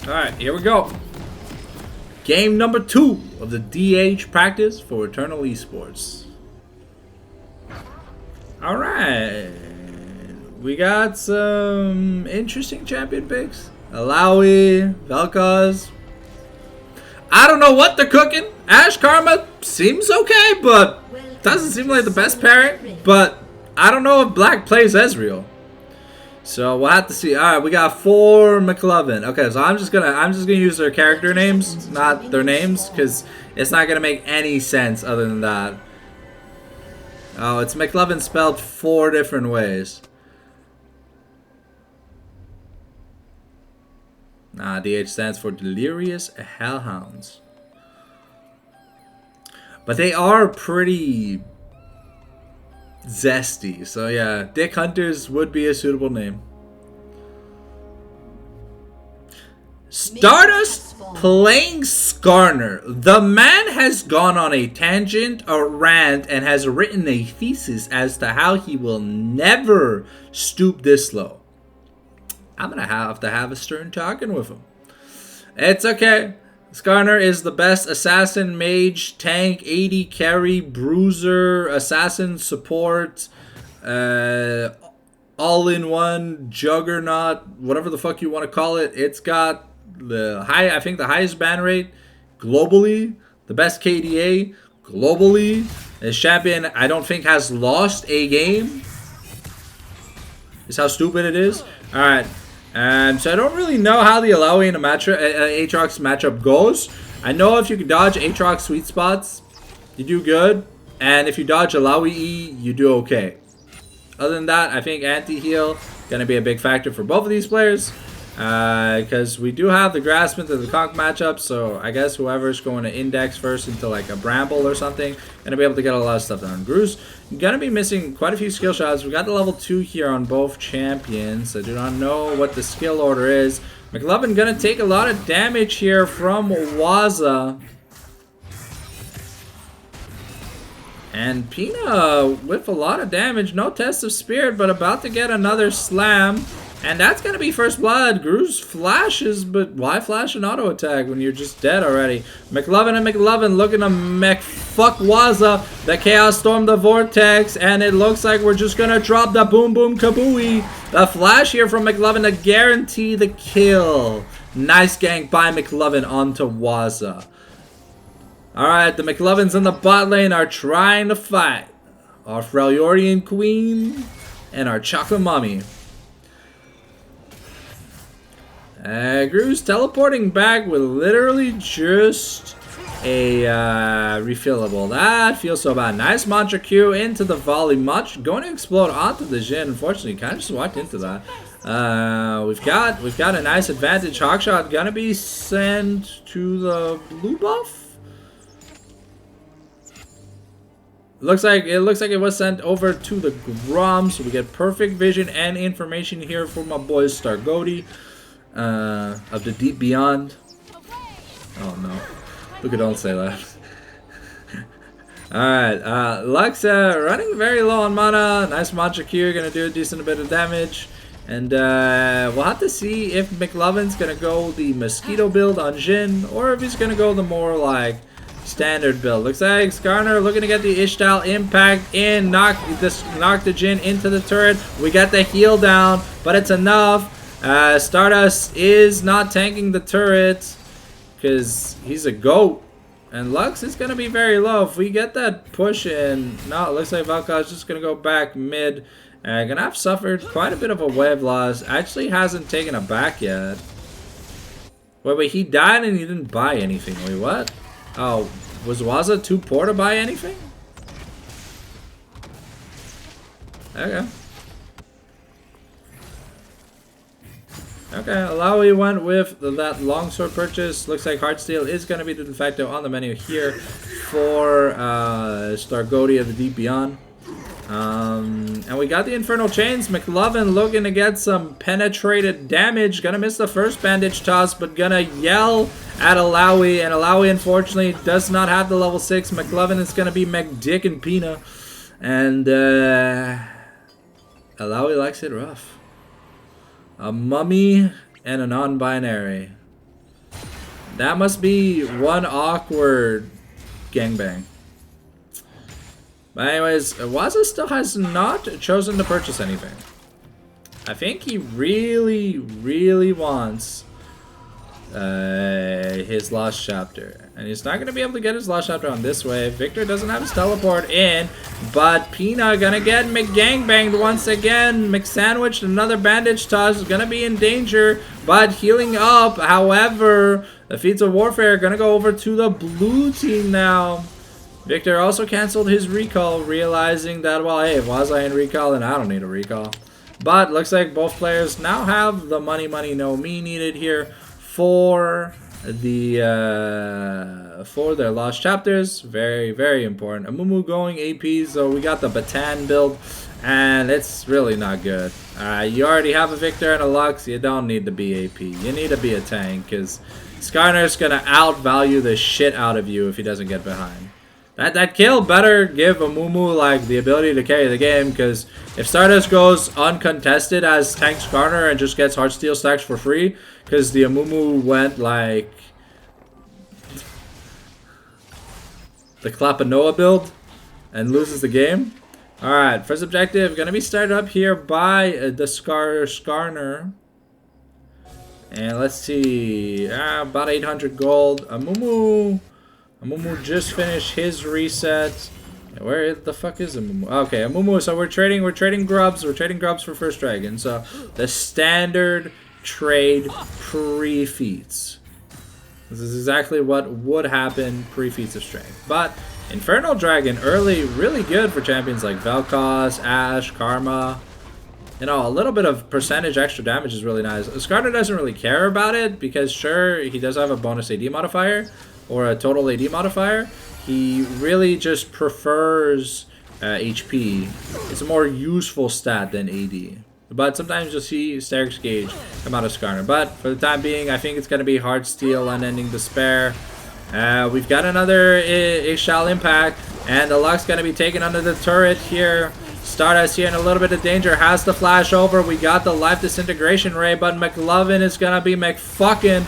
Alright, here we go. Game number 2 of the DH practice for Eternal Esports. Alright. We got some interesting champion picks. Alawi, Vel'Koz. I don't know what they're cooking. Ash Karma seems okay, but doesn't seem like the best pairing. But I don't know if Black plays Ezreal. So we'll have to see. All right, we got 4 McLovin. Okay, so I'm just gonna use their character names, not their names, because it's not gonna make any sense other than that. Oh, it's McLovin spelled 4 different ways. Nah, DH stands for Delirious Hellhounds. But they are pretty zesty, so yeah, Dick Hunters would be a suitable name. Stardust playing Skarner. The man has gone on a tangent, a rant, and has written a thesis as to how he will never stoop this low. I'm gonna have to have a stern talking with him. It's okay. Skarner is the best assassin, mage, tank, AD carry, bruiser, assassin, support, all-in-one, juggernaut, whatever the fuck you want to call it. It's got the I think the highest ban rate globally, the best KDA globally. This champion, I don't think, has lost a game. Is how stupid it is. All right. So I don't really know how the Alawi and Aatrox matchup goes. I know if you can dodge Aatrox sweet spots, you do good. And if you dodge Alawi E, you do okay. Other than that, I think anti-heal going to be a big factor for both of these players. Because we do have the grasp into the conk matchup, so I guess whoever's going to index first into like a bramble or something, gonna be able to get a lot of stuff done. Gru's gonna be missing quite a few skill shots. We got the level 2 here on both champions. I do not know what the skill order is. McLovin gonna take a lot of damage here from Waza. And Pina with a lot of damage. No test of spirit, but about to get another slam. And that's going to be first blood. Gru's flashes, but why flash an auto attack when you're just dead already? McLovin and McLovin looking to fuck Waza. The Chaos Storm, the Vortex, and it looks like we're just going to drop the Boom Boom Kabooey. The flash here from McLovin to guarantee the kill. Nice gank by McLovin onto Waza. Alright, the McLovins in the bot lane are trying to fight our Freljordian Queen and our Chocolate Mommy. Gru's teleporting back with literally just a refillable. That feels so bad. Nice Mantra Q into the volley. Much going to explode onto the Jhin. Unfortunately, kind of just walked into that. We've got a nice advantage. Hawkshot gonna be sent to the blue buff. It looks like it was sent over to the Grom, so we get perfect vision and information here from my boy Stargoti. Of the deep beyond. Oh no, Luca, don't say that. Alright, Lux running very low on mana. Nice Mantra Q, gonna do a decent bit of damage. And we'll have to see if McLovin's gonna go the mosquito build on Jhin, or if he's gonna go the more like standard build. Looks like Skarner looking to get the Ishtal impact in, knock the Jhin into the turret. We got the heal down, but it's enough. Stardust is not tanking the turret because he's a goat. And Lux is going to be very low. If we get that push in, no, it looks like Vel'Koz is just going to go back mid. Going to have suffered quite a bit of a wave loss. Actually hasn't taken a back yet. Wait, he died and he didn't buy anything. Wait, what? Oh, was Waza too poor to buy anything? Okay. Okay, Alawi went with that longsword purchase. Looks like Heartsteel is going to be the de facto on the menu here for Stargoti of the Deep Beyond. And we got the Infernal Chains. McLovin looking to get some penetrated damage. Gonna miss the first bandage toss, but gonna yell at Alawi. And Alawi, unfortunately, does not have the level 6. McLovin is gonna be McDick and Pina. And Alawi likes it rough. A mummy and a non-binary. That must be one awkward gangbang. But anyways, Waza still has not chosen to purchase anything. I think he really, really wants his Lost Chapter. And he's not going to be able to get his Lost Chapter on this wave. Victor doesn't have his teleport in. But Pina going to get McGangbanged once again. McSandwiched, another bandage toss. Is going to be in danger. But healing up. However, the Feats of Warfare are going to go over to the blue team now. Victor also canceled his recall, realizing that, well, hey, Waza in recall and I don't need a recall. But looks like both players now have the money, no me needed here for the for their Lost Chapters. Very, very important. Amumu going AP, so we got the Batan build, and it's really not good. You already have a Victor and a Lux. You don't need to be AP. You need to be a tank, because Skarner's gonna outvalue the shit out of you if he doesn't get behind. That kill better give Amumu like the ability to carry the game, because if Stardust goes uncontested as Tank Skarner and just gets Heartsteel stacks for free, because the Amumu went like the Clapanoa build and loses the game. Alright, first objective gonna be started up here by the Skarner. And let's see, about 800 gold. Amumu just finished his reset. Where the fuck is Amumu? Okay, Amumu. So we're trading grubs. We're trading grubs for first dragon. So the standard trade pre-feats. This is exactly what would happen pre-feats of strength. But Infernal Dragon early, really good for champions like Vel'Koz, Ashe, Karma. You know, a little bit of percentage extra damage is really nice. Skarner doesn't really care about it because sure, he does have a bonus AD modifier or a total AD modifier. He really just prefers HP. It's a more useful stat than AD. But sometimes you'll see Steric's Gauge come out of Skarner. But for the time being, I think it's going to be Heartsteel, Unending Despair. We've got another Ixchel Impact. And the Luck's going to be taken under the turret here. Stardust here in a little bit of danger. Has the flash over. We got the Life Disintegration Ray. But McLovin is going to be McFucking.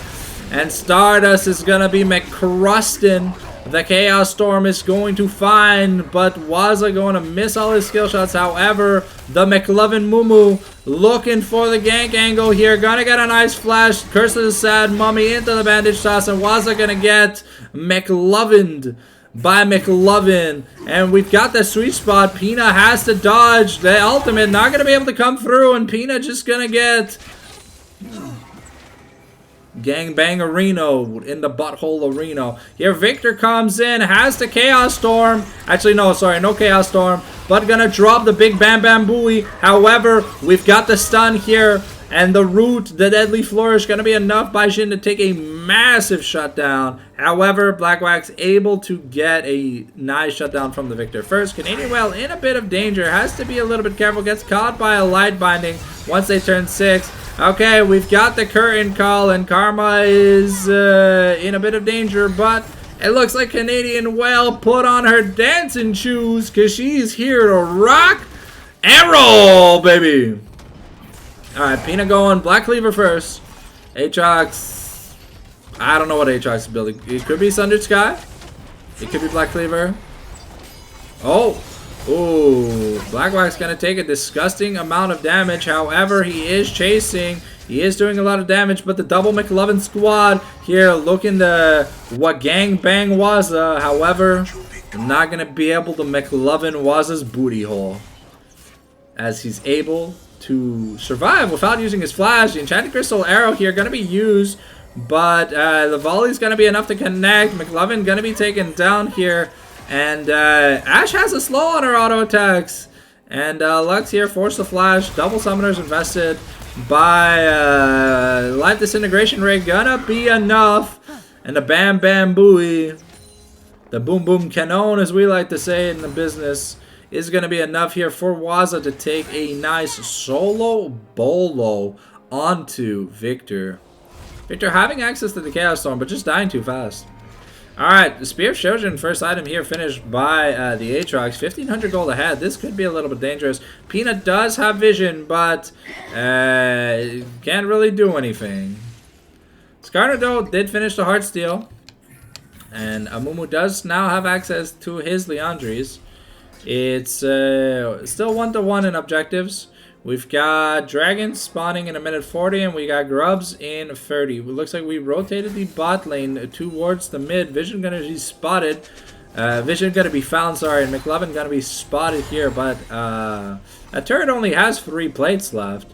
And Stardust is going to be McCrustin. The Chaos Storm is going to find, but Waza going to miss all his skill shots. However, the McLovin Mumu looking for the gank angle here. Gonna get a nice flash. Curse of the Sad Mummy into the bandage toss, and Waza gonna get McLovined by McLovin. And we've got the sweet spot. Pina has to dodge. The ultimate not gonna be able to come through, and Pina just gonna get Gangbang Areno in the butthole arena. Here Victor comes in, has the Chaos Storm. Actually, no, sorry, no Chaos Storm. But gonna drop the big Bam Bam Booey. However, we've got the stun here. And the root, the Deadly Flourish, gonna be enough by Jhin to take a massive shutdown. However, Black Wax able to get a nice shutdown from the Victor first. Canadian Whale in a bit of danger. Has to be a little bit careful. Gets caught by a light binding once they turn 6. Okay, we've got the curtain call, and Karma is in a bit of danger, but it looks like Canadian Whale put on her dancing shoes because she's here to rock and roll, baby. Alright, Pina going Black Cleaver first. Aatrox, I don't know what Aatrox is building. It could be Sundered Sky. It could be Black Cleaver. Oh. Ooh, Black Wax gonna take a disgusting amount of damage. However, he is chasing. He is doing a lot of damage, but the double McLovin squad here looking to what gang bang Waza. However, not gonna be able to McLovin Waza's booty hole, as he's able to survive without using his flash. The Enchanted Crystal Arrow here gonna be used, but the volley's gonna be enough to connect. McLovin gonna be taken down here. And Ashe has a slow on her auto attacks. And Lux here forced the flash. Double summoners invested by Life Disintegration Ray. Gonna be enough. And the Bam Bam Booey, the Boom Boom Canon as we like to say in the business, is gonna be enough here for Waza to take a nice solo bolo onto Victor. Victor having access to the Chaos Storm, but just dying too fast. Alright, the Spear of Shojin, first item here, finished by the Aatrox. 1,500 gold ahead. This could be a little bit dangerous. Pina does have vision, but can't really do anything. Skarner, though, did finish the Heartsteel. And Amumu does now have access to his Liandry's. It's still 1-1 in objectives. We've got Dragons spawning in a minute 40, and we got Grubs in 30. It looks like we rotated the bot lane towards the mid. Vision gonna be spotted. Vision gonna be found, sorry, and McLovin gonna be spotted here, but that turret only has 3 plates left.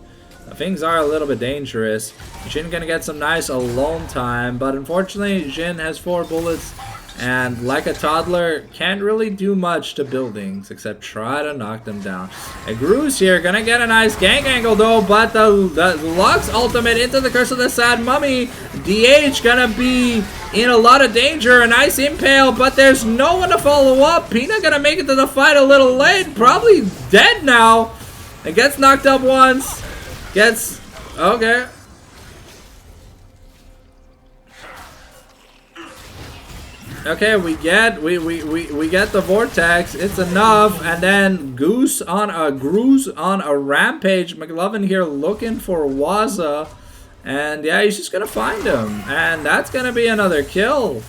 Things are a little bit dangerous. Jin gonna get some nice alone time, but unfortunately Jin has 4 bullets, and like a toddler, can't really do much to buildings except try to knock them down. And Gru's here, gonna get a nice gank angle though, but the Lux ultimate into the Curse of the Sad Mummy. DH gonna be in a lot of danger. A nice impale, but there's no one to follow up. Pina gonna make it to the fight a little late, probably dead now. And gets knocked up once. Gets okay. Okay, we get the vortex. It's enough, and then Gru's on a rampage. McLovin here looking for Waza, and yeah, he's just gonna find him, and that's gonna be another kill.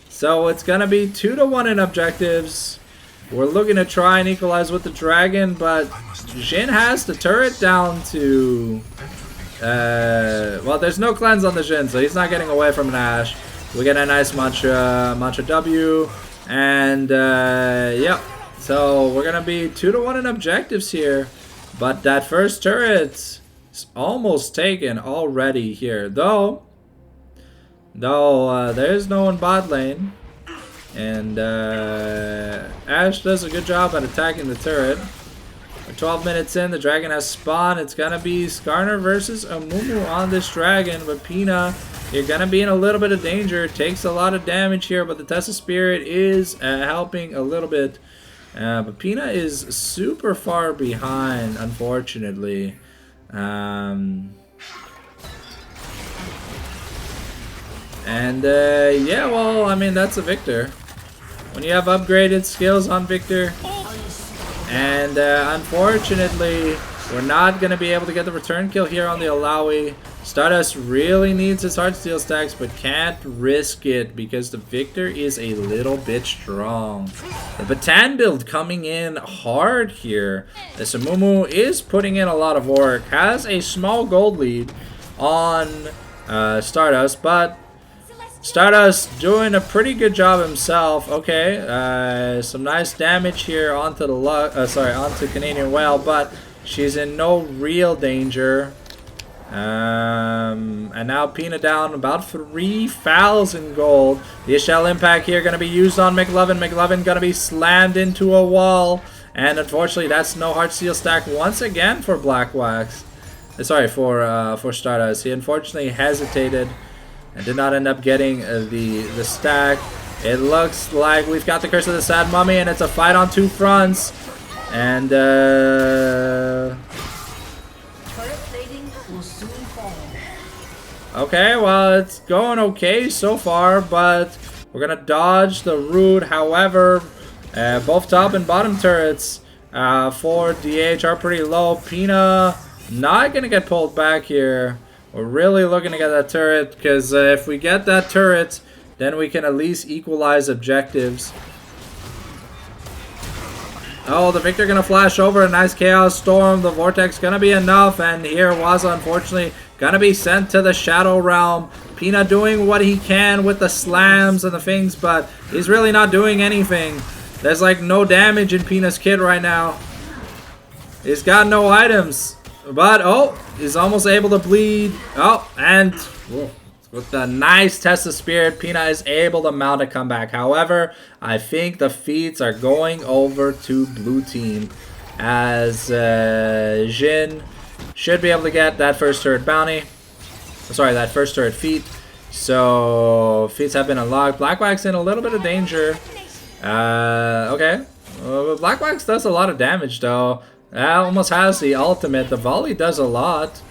So it's gonna be 2-1 in objectives. We're looking to try and equalize with the dragon, but Jin has the turret down to... well, there's no cleanse on the Jin, so he's not getting away from an Ashe. We get a nice mantra W, and yep. So we're gonna be 2-1 in objectives here, but that first turret is almost taken already here. Though there's no one bot lane. And Ashe does a good job at attacking the turret. We're 12 minutes in, the dragon has spawned. It's gonna be Skarner versus Amumu on this dragon, but Pina, you're gonna be in a little bit of danger. Takes a lot of damage here, but the Test of Spirit is helping a little bit. But Pina is super far behind, unfortunately. Yeah, well, I mean, that's a Victor. When you have upgraded skills on Victor, and unfortunately, we're not going to be able to get the return kill here on the Alawi. Stardust really needs his Heartsteel stacks, but can't risk it because the Victor is a little bit strong. The Batan build coming in hard here. The Amumu is putting in a lot of work, has a small gold lead on Stardust, but Stardust doing a pretty good job himself. Okay, some nice damage here onto the onto Canadian Whale, but she's in no real danger. And now Pina down about 3,000 gold. The Ishel impact here gonna be used on McLovin. McLovin gonna be slammed into a wall, and unfortunately, that's no Heartsteel stack once again for Black Wax. Sorry, for Stardust. He unfortunately hesitated and did not end up getting the stack. It looks like we've got the Curse of the Sad Mummy, and it's a fight on 2 fronts. And okay, well, it's going okay so far, but we're gonna dodge the root. However, both top and bottom turrets for DH are pretty low. Pina not gonna get pulled back here. We're really looking to get that turret, because if we get that turret, then we can at least equalize objectives. Oh, the Victor gonna flash over. A nice Chaos Storm. The Vortex gonna be enough, and here Waza, unfortunately, gonna be sent to the Shadow Realm. Pina doing what he can with the slams and the things, but he's really not doing anything. There's like no damage in Pina's kit right now. He's got no items. But, oh, he's almost able to bleed. Oh, and with the nice Test of Spirit, Pina is able to mount a comeback. However, I think the feats are going over to blue team, as Jin should be able to get that first turret bounty. Sorry, that first turret feat. So, feats have been unlocked. Black Wax in a little bit of danger. Okay. Black Wax does a lot of damage, though. That almost has the ultimate. The volley does a lot.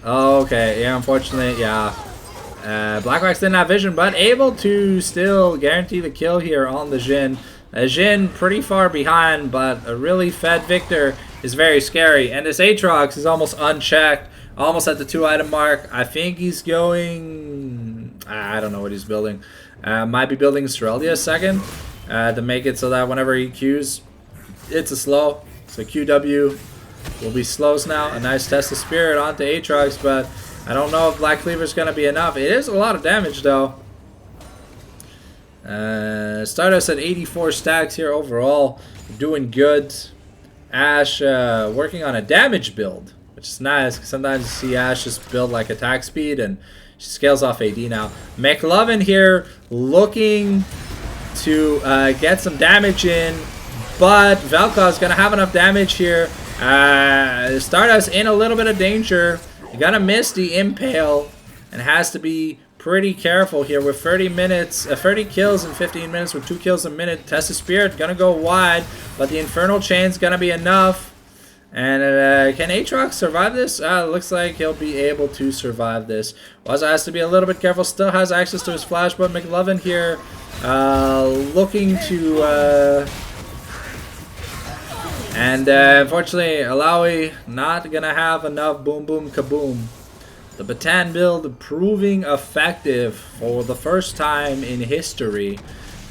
Okay, yeah, unfortunately, yeah. Black Wax didn't have vision, but able to still guarantee the kill here on the Jin. Jin pretty far behind, but a really fed Victor is very scary. And this Aatrox is almost unchecked, almost at the 2-item mark. I think he's going I don't know what he's building. Might be building Australia second to make it so that whenever he Qs, it's a slow. So QW will be slows now. A nice test of spirit onto Aatrox, but I don't know if Black Cleaver is going to be enough. It is a lot of damage though. Stardust at 84 stacks here overall. Doing good. Ash working on a damage build, which is nice because sometimes you see Ash just build like attack speed and she scales off AD now. McLovin here looking to get some damage in, but Vel'Koz is going to have enough damage here. Stardust in a little bit of danger. You got to miss the Impale and has to be pretty careful here with 30 kills in 15 minutes with 2 kills a minute. Test of Spirit gonna go wide, but the Infernal Chain's gonna be enough. And can Aatrox survive this? Looks like he'll be able to survive this. Waza has to be a little bit careful. Still has access to his flash, but McLovin here looking to... unfortunately, Alawi not gonna have enough boom boom kaboom. The Batan build proving effective for the first time in history.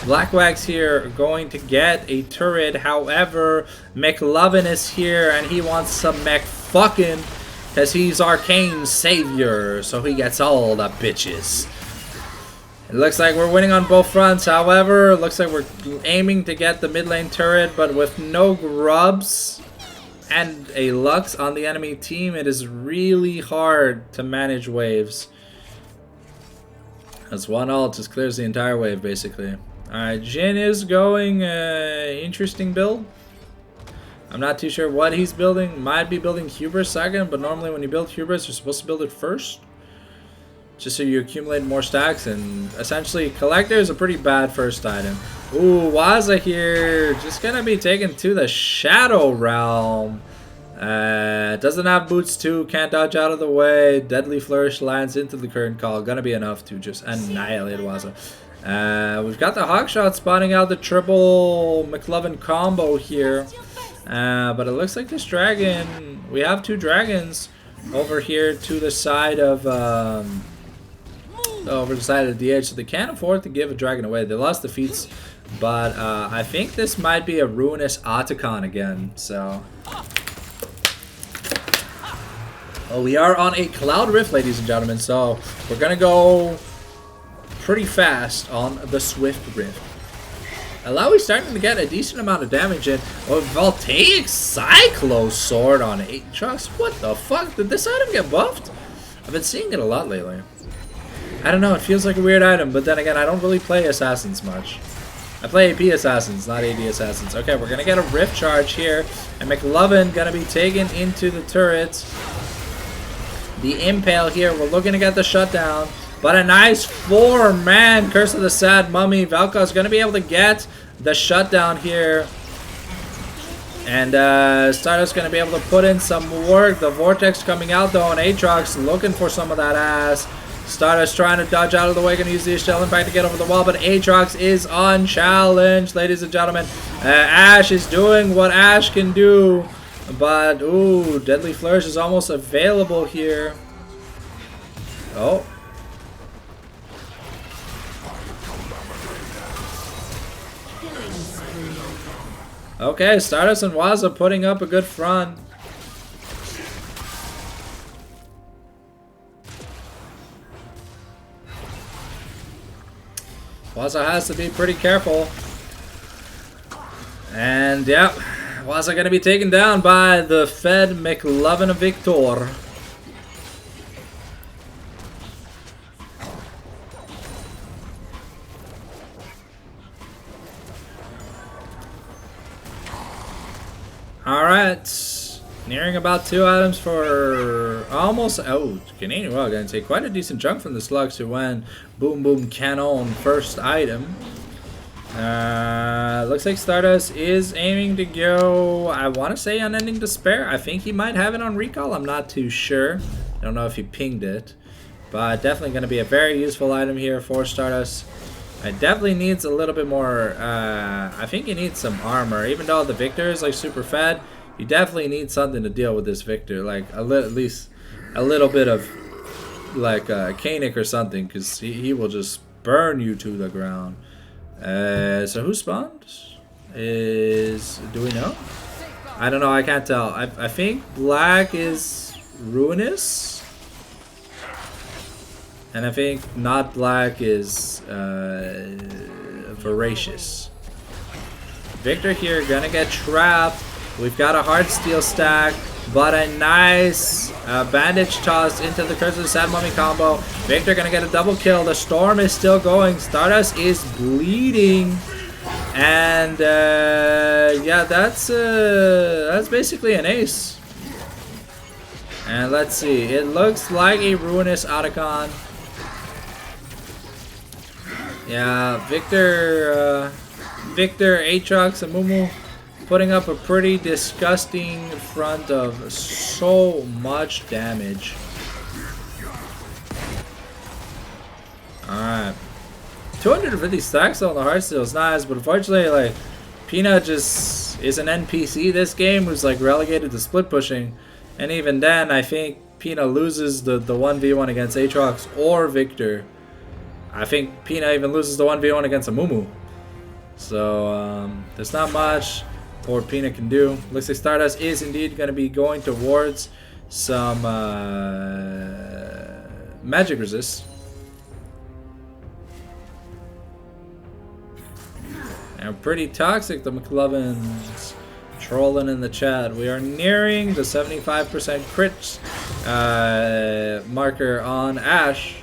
Blackwax here going to get a turret. However, McLovin is here and he wants some McFucking because he's Arcane Savior. So he gets all the bitches. It looks like we're winning on both fronts. However, it looks like we're aiming to get the mid lane turret, but with no grubs and a Lux on the enemy team, it is really hard to manage waves. As one ult just clears the entire wave, basically. Alright, Jhin is going interesting build. I'm not too sure what he's building. Might be building Hubris second, but normally when you build Hubris, you're supposed to build it first. Just so you accumulate more stacks, and essentially Collector is a pretty bad first item. Ooh, Waza here, just gonna be taken to the Shadow Realm. Doesn't have boots too, can't dodge out of the way. Deadly Flourish lands into the current call. Gonna be enough to just annihilate Waza. We've got the Hawkshot spawning out the triple McLovin combo here. But it looks like this dragon, we have 2 dragons over here to the side of... over the side of the edge, so they can't afford to give a dragon away. They lost the feats, but I think this might be a ruinous Otacon again. So, we are on a Cloud Rift, ladies and gentlemen. So we're gonna go pretty fast on the Swift Rift. Alawi's starting to get a decent amount of damage in. Oh, Voltaic Cyclo Sword on Aatrox. What the fuck? Did this item get buffed? I've been seeing it a lot lately. I don't know, it feels like a weird item, but then again, I don't really play Assassins much. I play AP Assassins, not AD Assassins. Okay, we're gonna get a Rift Charge here, and McLovin gonna be taken into the turrets. The Impale here, we're looking to get the shutdown, but a nice 4-man Curse of the Sad Mummy. Vel'Koz gonna be able to get the shutdown here. And Stardust gonna be able to put in some work. The Vortex coming out though, and Aatrox looking for some of that ass. Stardust trying to dodge out of the way, gonna use the Shell Impact to get over the wall, but Aatrox is unchallenged, ladies and gentlemen. Ash is doing what Ash can do, but ooh, Deadly Flourish is almost available here. Oh. Okay, Stardust and Waza putting up a good front. Waza has to be pretty careful. And yeah, Waza gonna be taken down by the Fed McLovin Victor. Alright, nearing about 2 items for almost, oh, Canadian Well gonna take quite a decent chunk from the slugs to win Boom Boom Cannon first item. Looks like Stardust is aiming to go, I want to say Unending Despair. I think he might have it on recall, I'm not too sure. I don't know if he pinged it, but definitely going to be a very useful item here for Stardust. It definitely needs a little bit more, I think he needs some armor. Even though the Victor is like super fed, you definitely need something to deal with this Victor. Like at least a little bit of like Kanik or something, because he will just burn you to the ground. So who spawned? Do we know? I don't know, I can't tell. I think black is Ruinous. And I think not black is Voracious. Victor here gonna get trapped. We've got a hard steel stack, but a nice bandage toss into the Curse of the Sad Mummy combo. Victor gonna get a double kill. The storm is still going. Stardust is bleeding. And yeah, that's basically an ace. And let's see, it looks like a Ruinous Otacon. Yeah, Victor, Aatrox, and Mumu putting up a pretty disgusting front of so much damage. Alright. 250 stacks on the Heartsteel is nice, but unfortunately, like, Peanut just is an NPC this game who's like relegated to split pushing. And even then, I think Peanut loses the 1v1 against Aatrox or Victor. I think Peanut even loses the 1v1 against a Mumu. So, there's not much poor Peanut can do. Looks like Stardust is indeed going to be going towards some magic resist. And pretty toxic, the McLovins trolling in the chat. We are nearing the 75% crit marker on Ashe.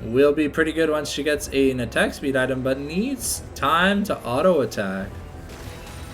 Will be pretty good once she gets an attack speed item, but needs time to auto attack.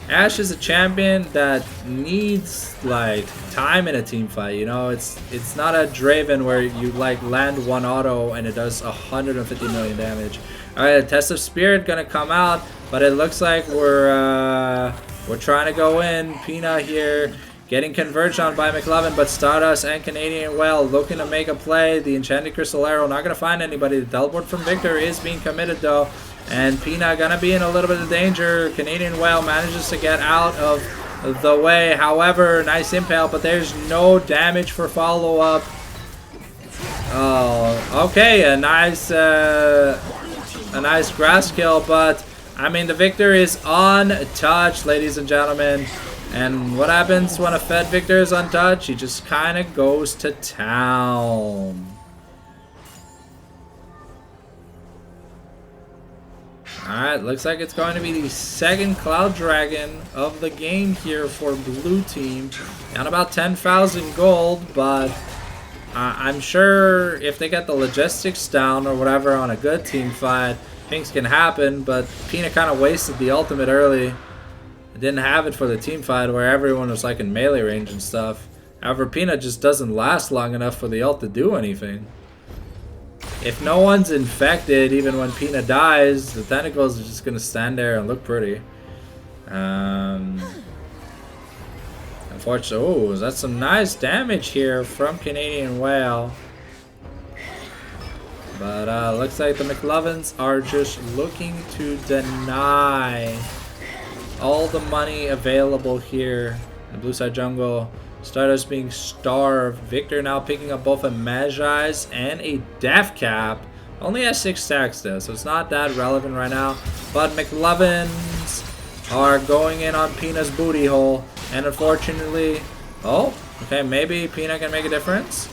Ashe is a champion that needs like time in a team fight. You know, it's not a Draven where you like land one auto and it does 150 million damage. All right, Test of Spirit gonna come out, but it looks like we're trying to go in. Peanut here getting converged on by McLovin, but Stardust and Canadian Whale looking to make a play. The Enchanted Crystal Arrow not gonna find anybody. The teleport from Victor is being committed though, and Peanut gonna be in a little bit of danger. Canadian Whale manages to get out of the way. However, nice impale, but there's no damage for follow-up. Oh, okay, a nice grass kill, but I mean the Victor is untouched, ladies and gentlemen. And what happens when a fed Victor is untouched? He just kind of goes to town. Alright, looks like it's going to be the second Cloud Dragon of the game here for blue team. Down about 10,000 gold, but I'm sure if they get the logistics down or whatever on a good team fight, things can happen. But Peanut kind of wasted the ultimate early. Didn't have it for the team fight where everyone was like in melee range and stuff. However, Peanut just doesn't last long enough for the ult to do anything. If no one's infected, even when Peanut dies, the tentacles are just going to stand there and look pretty. Unfortunately, oh, that's some nice damage here from Canadian Whale. But looks like the McLovins are just looking to deny all the money available here in the blue side jungle. Stardust being starved. Victor now picking up both a Magi's and a Death Cap. Only has 6 stacks though, so it's not that relevant right now. But McLovins are going in on Peanut's booty hole. And unfortunately, oh, okay, maybe Peanut can make a difference.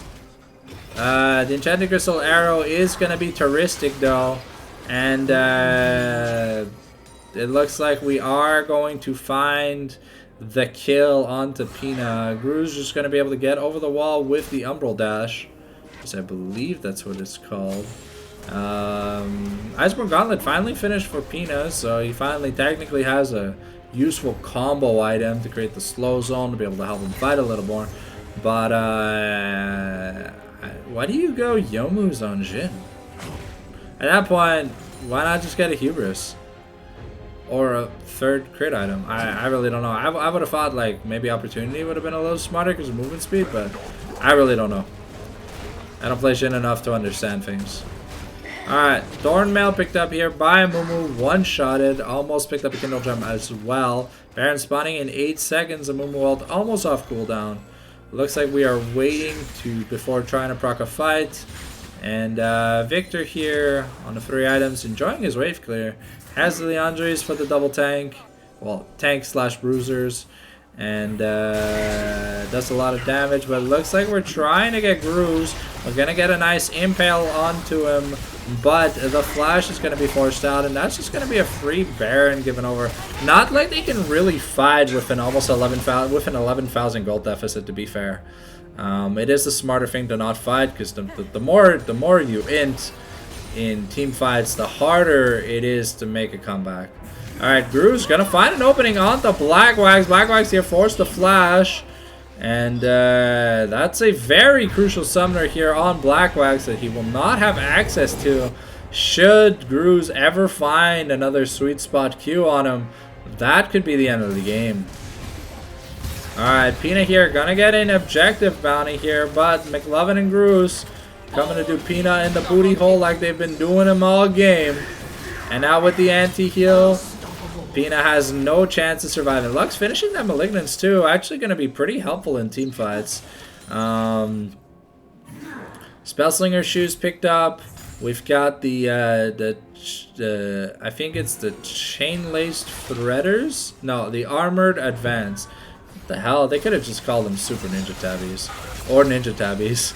The Enchanted Crystal Arrow is going to be touristic though. And it looks like we are going to find the kill onto Peanut. Gru's just going to be able to get over the wall with the Umbral Dash, because I believe that's what it's called. Iceborne Gauntlet finally finished for Peanut, so he finally technically has a useful combo item to create the slow zone to be able to help him fight a little more. But why do you go Youmuu's on Jhin? At that point, why not just get a Hubris? Or a third crit item. I really don't know. I would have thought like maybe Opportunity would have been a little smarter because of movement speed, but I really don't know. I don't play Jhin enough to understand things. Alright, Thornmail picked up here by Mumu, one-shotted, almost picked up a Kindle Gem as well. Baron spawning in 8 seconds, a Mumu ult almost off cooldown. Looks like we are waiting before trying to proc a fight. And Victor here on the 3 items, enjoying his wave clear. Has the Leandres for the double tank. Well, tank slash bruisers. And does a lot of damage, but it looks like we're trying to get Grooves. We're gonna get a nice impale onto him, but the flash is gonna be forced out, and that's just gonna be a free Baron given over. Not like they can really fight with an almost 11,000 gold deficit, to be fair. It is the smarter thing to not fight, because the more you int in team fights, the harder it is to make a comeback. Alright, Gru's gonna find an opening on the Blackwax. Blackwax here forced the flash. And that's a very crucial summoner here on Blackwax that he will not have access to should Gru's ever find another sweet spot Q on him. That could be the end of the game. Alright, Pina here gonna get an objective bounty here, but McLovin and Gru's coming to do Pina in the booty hole like they've been doing him all game. And now with the anti-heal, Pina has no chance of surviving. Lux finishing that Malignance too. Actually going to be pretty helpful in team fights. Spellslinger shoes picked up. We've got the I think it's the chain-laced threaders. No, the armored advance. What the hell? They could have just called them Super Ninja Tabbies or Ninja Tabbies.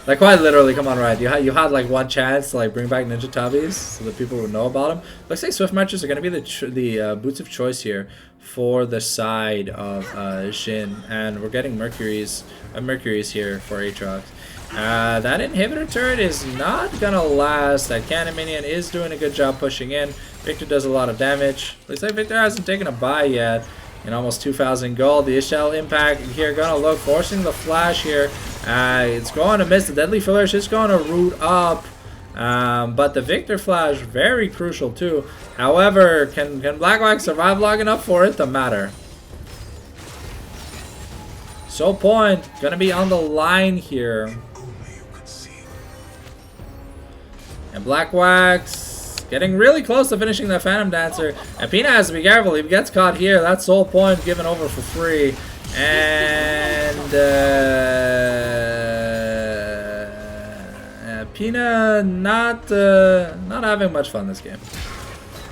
Like, quite literally, come on, right? You had like one chance to like bring back Ninja Tabbies so that people would know about them. Looks like Swift Marchers are going to be the boots of choice here for the side of Xin, and we're getting Mercury's here for Aatrox. That inhibitor turret is not going to last. That cannon minion is doing a good job pushing in. Victor does a lot of damage. Looks like Victor hasn't taken a buy yet. And almost 2,000 gold. The Ishel impact here gonna look, forcing the flash here. It's going to miss. The deadly flourish is going to root up. But the Victor flash, very crucial too. However, can Blackwax survive long enough for it to matter? So point, gonna be on the line here. And Blackwax getting really close to finishing the Phantom Dancer. And Pina has to be careful. If he gets caught here, that's Soul Point given over for free. And Pina not having much fun this game.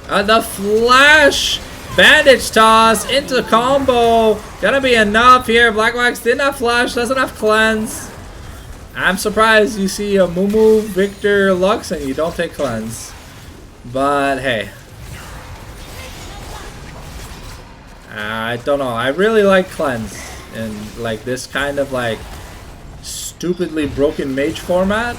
The flash bandage toss into combo. Gonna be enough here. Blackwax did not flash, doesn't have cleanse. I'm surprised you see a Mumu, Victor, Lux, and you don't take cleanse. But hey, I don't know. I really like cleanse in like this kind of like stupidly broken mage format.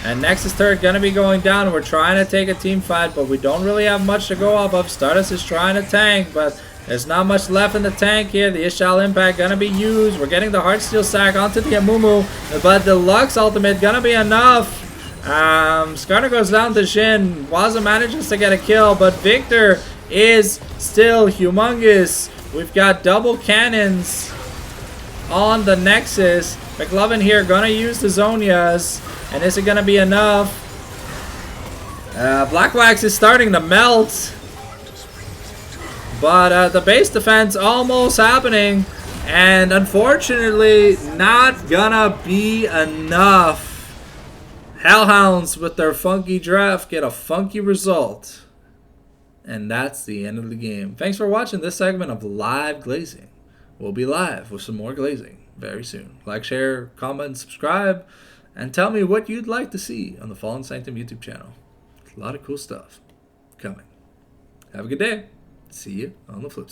And Nexus turret gonna be going down. We're trying to take a team fight, but we don't really have much to go off of. Stardust is trying to tank, but there's not much left in the tank here. The Ishal impact gonna be used. We're getting the Heartsteel sack onto the Amumu, but the Lux ultimate gonna be enough. Skarner goes down to Xin. Waza manages to get a kill, but Victor is still humongous. We've got double cannons on the Nexus. McLovin here gonna use the Zonias, and is it gonna be enough? Blackwax is starting to melt, but the base defense almost happening, and unfortunately not gonna be enough. Hellhounds with their funky draft get a funky result. And that's the end of the game. Thanks for watching this segment of Live Glazing. We'll be live with some more glazing very soon. Like, share, comment, subscribe, and tell me what you'd like to see on the Fallen Sanctum YouTube channel. A lot of cool stuff coming. Have a good day. See you on the flip side.